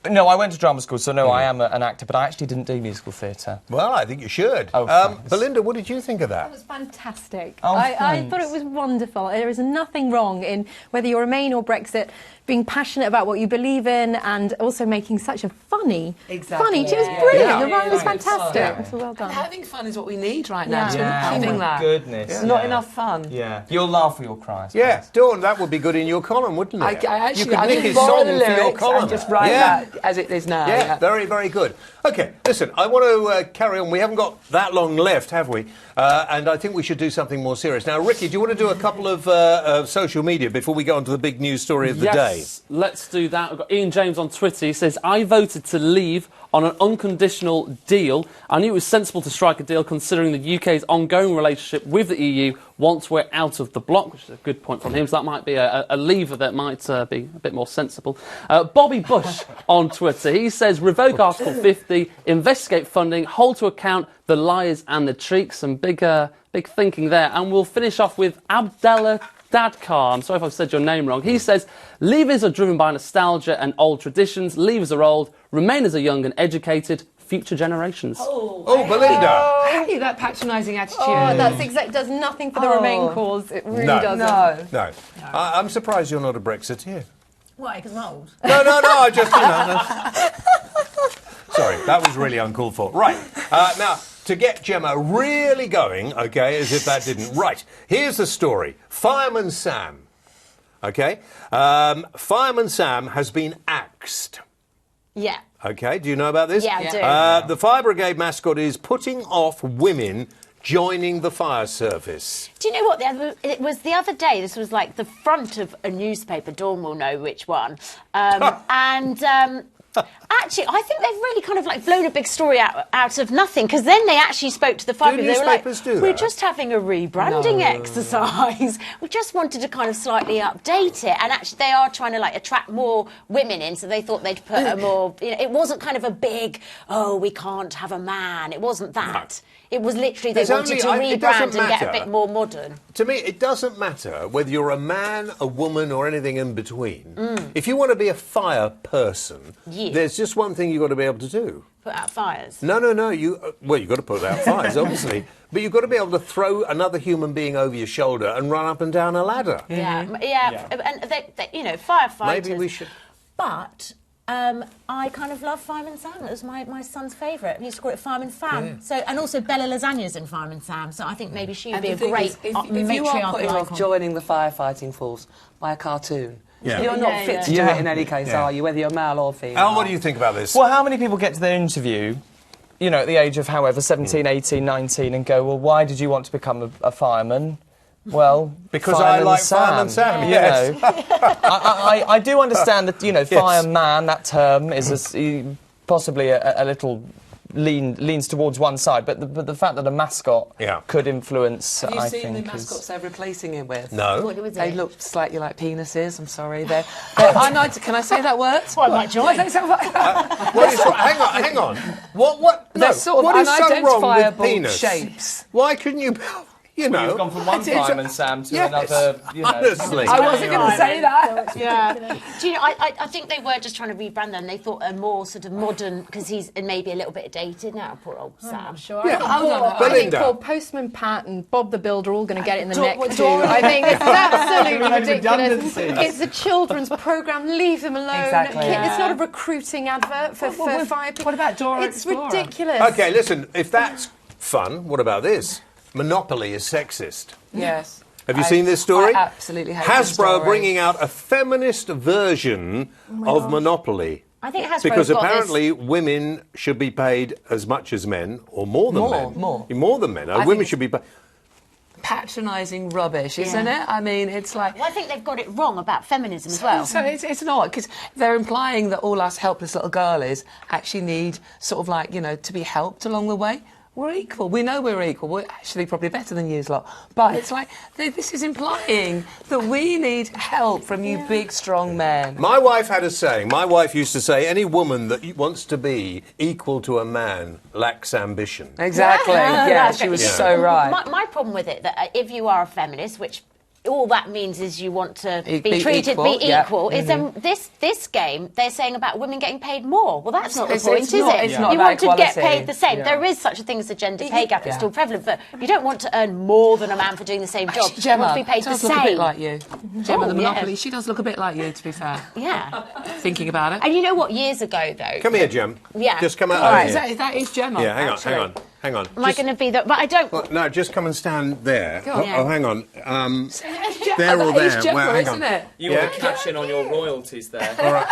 No, I went to drama school, so no, I am an actor, but I actually didn't do musical theatre. Well, I think you should. Belinda, what did you think of that? That was fantastic. Oh, I thought it was wonderful. There is nothing wrong in whether you're Remain or Brexit, being passionate about what you believe in and also making such a funny... Exactly. It was brilliant. Yeah. The rhyme was Yeah. fantastic. So well done. And having fun is what we need right now. Yeah. We're not having that. Goodness. It's not enough fun. Yeah. You'll laugh or you'll cry. I suppose. Yeah, Dawn, that would be good in your column, wouldn't it? I you actually could nick I his borrow song the for your lyrics column. and just write that as it is now. Yeah, very, very good. OK, listen, I want to carry on. We haven't got that long left, have we? And I think we should do something more serious. Now, Ricky, do you want to do a couple of social media before we go on to the big news story of the day? Yes, let's do that. We've got Ian James on Twitter. He says, I voted to leave on an unconditional deal. I knew it was sensible to strike a deal considering the UK's ongoing relationship with the EU once we're out of the bloc, which is a good point from him. So that might be a lever that might be a bit more sensible. Bobby Bush on Twitter. He says, revoke Article 50, investigate funding, hold to account the liars and the treats. Some big thinking there. And we'll finish off with Abdallah Dadkar, I'm sorry if I've said your name wrong. He says, Leavers are driven by nostalgia and old traditions. Leavers are old. Remainers are young and educated. Future generations. Oh, Belinda. Hey, that patronising attitude. Oh, that's does nothing for the Remain cause. It really doesn't. No. I'm surprised you're not a Brexiteer. Why? Because I'm old. No, I just, Sorry, that was really uncalled for. Right, now, to get Gemma really going, OK, as if that didn't... Right, here's the story. Fireman Sam, OK? Fireman Sam has been axed. Yeah. OK, do you know about this? Yeah, I do. The fire brigade mascot is putting off women joining the fire service. Do you know what? It was the other day. This was like the front of a newspaper. Dawn will know which one. Actually, I think they've really kind of like blown a big story out of nothing, because then they actually spoke to the fire people. They were like, we're just having a rebranding exercise. We just wanted to kind of slightly update it. And actually, they are trying to like attract more women in, so they thought they'd put a more... You know, it wasn't kind of a big, we can't have a man. It wasn't that. It was literally they wanted to rebrand and get a bit more modern. To me, it doesn't matter whether you're a man, a woman, or anything in between. If you want to be a fire person, there's just one thing you've got to be able to do. Put out fires. No. You've got to put out fires, obviously. But you've got to be able to throw another human being over your shoulder and run up and down a ladder. Yeah. And they, firefighters. Maybe we should... But... I kind of love Fireman Sam. It was my son's favourite. He used to call it Fireman Fam. Yeah. So, and also Bella Lasagna's in Fireman Sam. So I think maybe she would be a great if you are putting off joining the firefighting force by a cartoon, you're not fit to do it in any case, are you? Whether you're male or female. Al, what do you think about this? Well, how many people get to their interview, you know, at the age of however, 17, 18, 19, and go, well, why did you want to become a fireman? Well, because I like Fireman Sam, yes. You know, I do understand that, you know, fireman, that term is possibly a little leans towards one side, but the fact that a mascot could influence, Have you I seen think, the mascots they're replacing it with? No. What was They it? look slightly like penises. I'm sorry. Can I say that word? Well, I might join. Hang on. What? They're No. sort of What is so wrong with unidentifiable penis? shapes. Why couldn't you... you know. You've gone from one Fireman Sam to another, you know. Honestly. I wasn't going to say that. Yeah. Do you know, I think they were just trying to rebrand them. They thought a more sort of modern, because he's maybe a little bit dated now, poor old Sam. Sure. Yeah. I think Belinda. poor Postman Pat and Bob the Builder are all going to get it in the neck too. I think it's absolutely ridiculous. It's a children's programme. Leave them alone. Exactly. It's not a recruiting advert for fire people. What about Dora It's Explorer? ridiculous. Okay, listen, if that's fun, what about this? Monopoly is sexist. Yes. Have you seen this story? I absolutely hate this Hasbro story. bringing out a feminist version of Monopoly. I think Hasbro's Because got apparently women should be paid as much as men, or more than men. More than men. I Women think should be paid. Patronising rubbish, isn't it? I mean, it's like... Well, I think they've got it wrong about feminism as well. So it's not, because they're implying that all us helpless little girlies actually need sort of like, you know, to be helped along the way. We're equal. We know we're equal. We're actually probably better than you lot. But it's like, this is implying that we need help from you big, strong men. My wife had a saying. My wife used to say, any woman that wants to be equal to a man lacks ambition. Exactly. Yeah, she was so right. My problem with it, that if you are a feminist, which all that means is you want to Be be treated, equal, be yeah. equal, is this game, they're saying about women getting paid more. Well, that's not the point, it's is not- it? it's not You about want to get equality. paid the same. There is such a thing as a gender pay gap. It's still prevalent, but you don't want to earn more than a man for doing the same job. You Gemma want to be paid the does look a bit same. like you. Gemma the yeah. Monopoly, she does look a bit like you, to be fair. Yeah. Thinking about it. And you know what? Years ago, though... Come here, Jem. Yeah. Just come out All over right, here. that is Gemma. Yeah, hang on, actually. hang on. Am I going to be the... But I don't... Well, no, just come and stand there. Go on. Oh, hang on. Gemma, There or that is there. Gemma, Well, hang isn't on. it? You want to cash in on your royalties there. All right.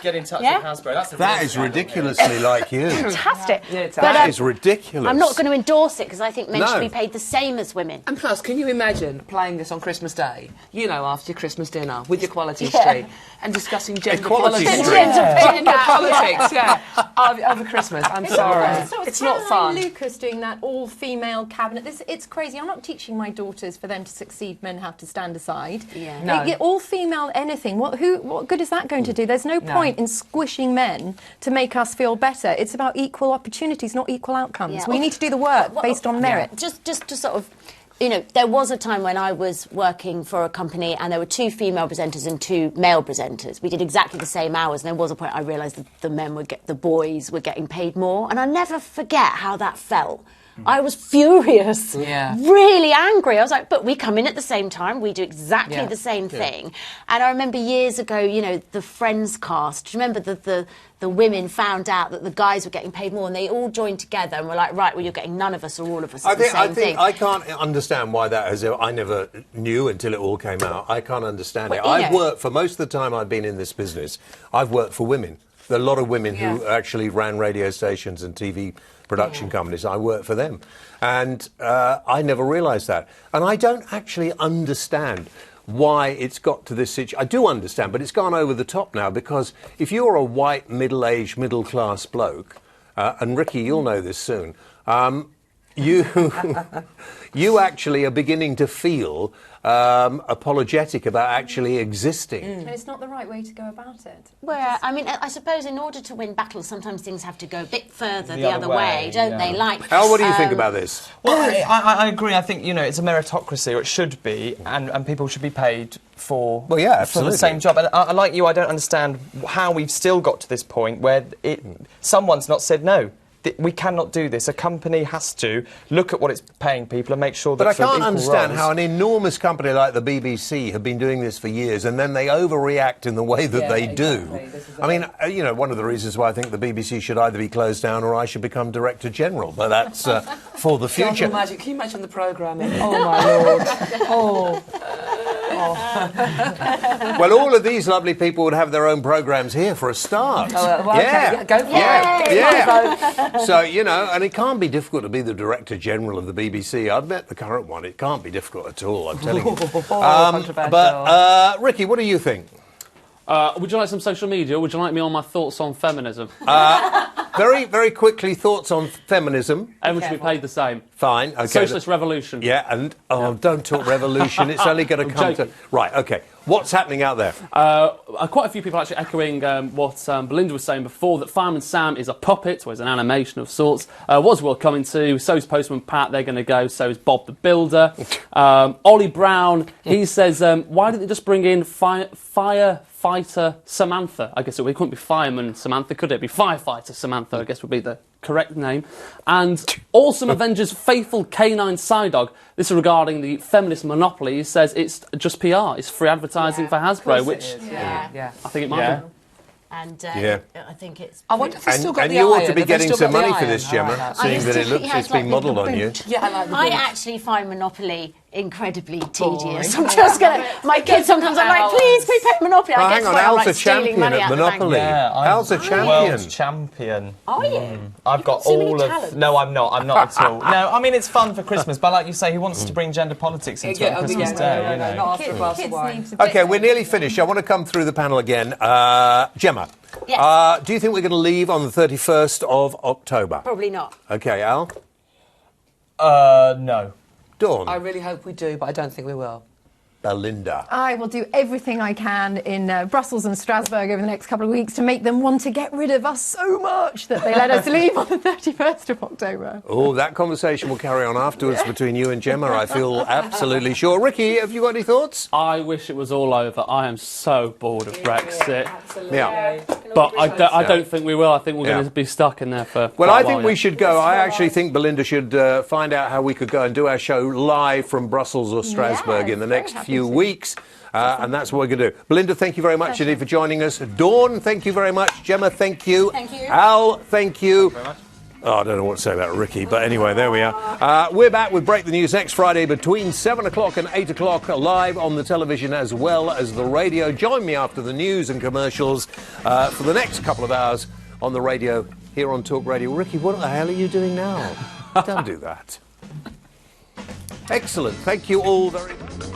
Get in touch Yeah? with Hasbro. That's a That real is scandal here. ridiculously like you. Fantastic. Yeah, it's But, That is ridiculous. I'm not going to endorse it because I think men No. should be paid the same as women. And plus, can you imagine playing this on Christmas Day? You know, after your Christmas dinner with your Quality Yeah. Street and discussing gender Equality politics. Street. Gender politics, yeah. Over Christmas. I'm sorry. It's not fun. Lucas doing that all-female cabinet. It's crazy. I'm not teaching my daughters for them to succeed. Men have to stand aside. Yeah. No. They get all-female anything. What good is that going to do? There's no point in squishing men to make us feel better. It's about equal opportunities, not equal outcomes. Yeah. We need to do the work based on merit. Just to sort of, you know, there was a time when I was working for a company and there were 2 female presenters and 2 male presenters. We did exactly the same hours, and there was a point I realised that the boys were getting paid more, and I never forget how that felt. I was furious, really angry. I was like, but we come in at the same time, we do exactly the same thing. And I remember years ago, you know, the Friends cast, do you remember the women found out that the guys were getting paid more, and they all joined together and were like, right, well, you're getting none of us or all of us at the same thing. I can't understand why that has... I never knew until it all came out. I can't understand it. Well, you I've know- worked, for most of the time I've been in this business, I've worked for women. There are a lot of women who actually ran radio stations and TV production companies. I worked for them. And I never realised that. And I don't actually understand why it's got to this situation. I do understand, but it's gone over the top now, because if you're a white, middle-aged, middle-class bloke, and Ricky, you'll know this soon, you actually are beginning to feel apologetic about actually existing. And it's not the right way to go about it. Well, I mean, I suppose in order to win battles, sometimes things have to go a bit further the other way, don't they? Like, Al, what do you think about this? Well, I agree. I think, you know, it's a meritocracy, or it should be, and people should be paid for, Well, yeah, for absolutely. the same job. And I, like you, I don't understand how we've still got to this point where someone's not said no. We cannot do this. A company has to look at what it's paying people and make sure that. But I for can't equal understand roles- how an enormous company like the BBC have been doing this for years, and then they overreact in the way that they do. I mean, you know, one of the reasons why I think the BBC should either be closed down or I should become Director General, but that's for the future. Jungle Magic, can you imagine the programming? Oh, my Lord. Oh. Well, all of these lovely people would have their own programmes here for a start. Well, okay, yeah, go for it. Yeah. So, you know, and it can't be difficult to be the Director General of the BBC. I've met the current one. It can't be difficult at all, I'm telling you. Controversial. But, Ricky, what do you think? Would you like some social media, or would you like me on my thoughts on feminism? Very, very quickly, thoughts on feminism. Everyone should be paid the same. Fine, okay. Socialist revolution. Yeah, and don't talk revolution. It's only going to come to... joking. Right, okay. What's happening out there? Quite a few people actually echoing what Belinda was saying before, that Fireman Sam is a puppet, or is an animation of sorts. Was Will coming to, so is Postman Pat, they're going to go, so is Bob the Builder. Ollie Brown, he says, why didn't they just bring in Firefighter Samantha? I guess it couldn't be Fireman Samantha, could it? It'd be Firefighter Samantha, I guess would be the correct name. And Awesome Avengers Faithful Canine Psydog, this is regarding the feminist monopoly. He says it's just PR, it's free advertising for Hasbro, which yeah. I think it might be. And I think it's... I wonder if they've still got And the you ought iron. to be Have they getting still some got the money for iron? this, Gemma, Oh, seeing that yeah, it's been modelled on you. Yeah, I like the I boot. actually find Monopoly incredibly Boring. tedious. I'm just going to... My kids sometimes are like, please, we play Monopoly. Oh, I hang get on, to where I'm Al's a like stealing champion money at out the bank. Monopoly. Yeah, Al's a champion. World champion. Are you? I've got so many all of... talents. No, I'm not at all. No, I mean, it's fun for Christmas, but like you say, who wants to bring gender politics into it on Christmas Day? Not after a glass of wine. Okay, we're nearly finished. I want to come through the panel again. Gemma, Yes. do you think we're going to leave on the 31st of October? Probably not. Okay, Al? No. Dawn? I really hope we do, but I don't think we will. Belinda? I will do everything I can in Brussels and Strasbourg over the next couple of weeks to make them want to get rid of us so much that they let us leave on the 31st of October. Oh, that conversation will carry on afterwards between you and Gemma, I feel absolutely sure. Ricky, have you got any thoughts? I wish it was all over. I am so bored of Brexit. Absolutely. Yeah. But I don't think we will. I think we're going to be stuck in there for Well, quite I a think while we yet. should go. I actually think Belinda should find out how we could go and do our show live from Brussels or Strasbourg Yes, in the very next happy few to. weeks. And that's what we're going to do. Belinda, thank you very much indeed for joining us. Dawn, thank you very much. Gemma, thank you. Thank you. Al, thank you. Oh, I don't know what to say about Ricky, but anyway, there we are. We're back with Break the News next Friday between 7 o'clock and 8 o'clock, live on the television as well as the radio. Join me after the news and commercials for the next couple of hours on the radio here on Talk Radio. Ricky, what the hell are you doing now? Don't do that. Excellent. Thank you all very much.